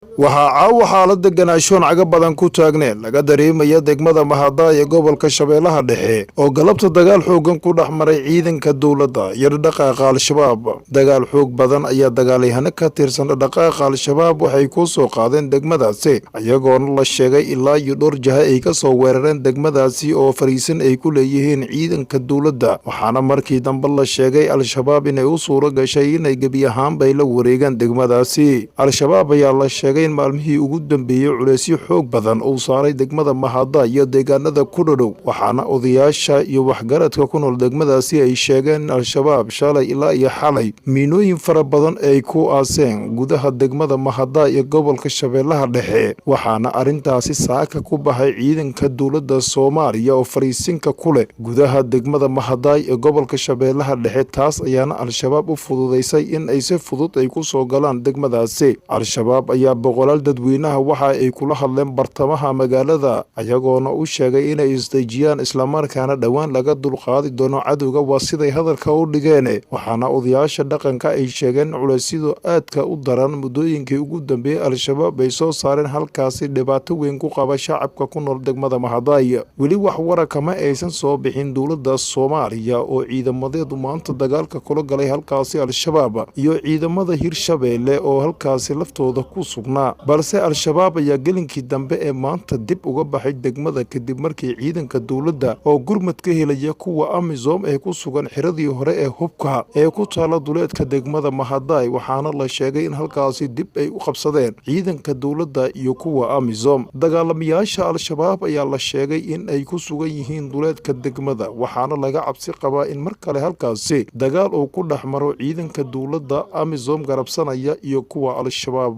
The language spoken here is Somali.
waxaa caawa xaalada ganaanshoon caga badan ku taagneen laga dareemaya degmada Mahada ee gobolka Shabeellaha Dhexe oo galabta dagaal xoogan ku dhaxmaray ciidanka dawladda iyo dhaqaaqa al-shabaab. Dagaal xoog badan ayaa dagaalyahano ka tirsan dhaqaaqa al-shabaab waxay ku soo qaadeen degmadaasi ayagoo la sheegay ilaa iyo dhowr jaha ay ka soo weerareen degmadaasi oo fariisan ay ku leeyihiin ciidanka dawladda. waxaana markii dambe la sheegay al-shabaab inay u suuro gashay inay gebi ahaan bay la wareegaan degmadaasi. al-shabaab ayaa la sheegay maalmihii ugu dambeeyay culeysyo xoog badan uu saaray degmada Mahada iyo deegaanada ku dhow, waxaana odayaasha iyo waxgaradka ku nool degmadaasi ay sheegeen al-shabaab shalay ilaa iyo xalay miinooyin fara badan ay ku aaseen gudaha degmada Mahada ee gobolka Shabeellaha Dhexe. waxaana arintaasi saaka ku baxay ciidanka dawladda Soomaaliya oo fariisinka ku leh gudaha degmada Mahada ee gobolka Shabeellaha Dhexe. taas ayaana al-shabaab u fududeysay in ay si fudud ay ku soo galaan degmadaasi. al-shabaab ayaa boqolaal dadweynaha waxa ay kula hadleen bartamaha magaalada ayagoona u sheegay inay isdejiyaan islamarkaana dhowaan laga dulqaadi doono cadowga. waa siday hadalka u dhigeen. waxaana odayaasha dhaqanka ay sheegeen culeysyadu aadka u daran muddooyinkii ugu dambeeyay al-shabaab ay soo saareen halkaasi dhibaato weyn ku qaba shacabka ku nool degmada Mahada. weli wax warakama aysan soo bixin dowladda Soomaaliya oo ciidamadeedu maanta dagaalka kula galay halkaasi al-shabaab iyo ciidamada Hirshabeelle oo halkaasi laftooda ku sugnaa, balse al-shabaab ayaa gelinkii dambe ee maanta dib uga baxay degmada kadib markii ciidanka dawladda oo gurmad ka helaya kuwa Amisom ee ku sugan xiradii hore ee hubka ee ku taala duleedka degmada Mahada. waxaana la sheegay in halkaasi dib ay u qabsadeen ciidanka dawladda iyo kuwa Amisom. dagaalamayaasha al-shabaab ayaa la sheegay in ay ku sugan yihiin duleedka degmada, waxaana laga cabsi qabaa in mar kale halkaasi dagaal uu ku dhex maro ciidanka dawladda Amisom garabsanaya iyo kuwa al-shabaab.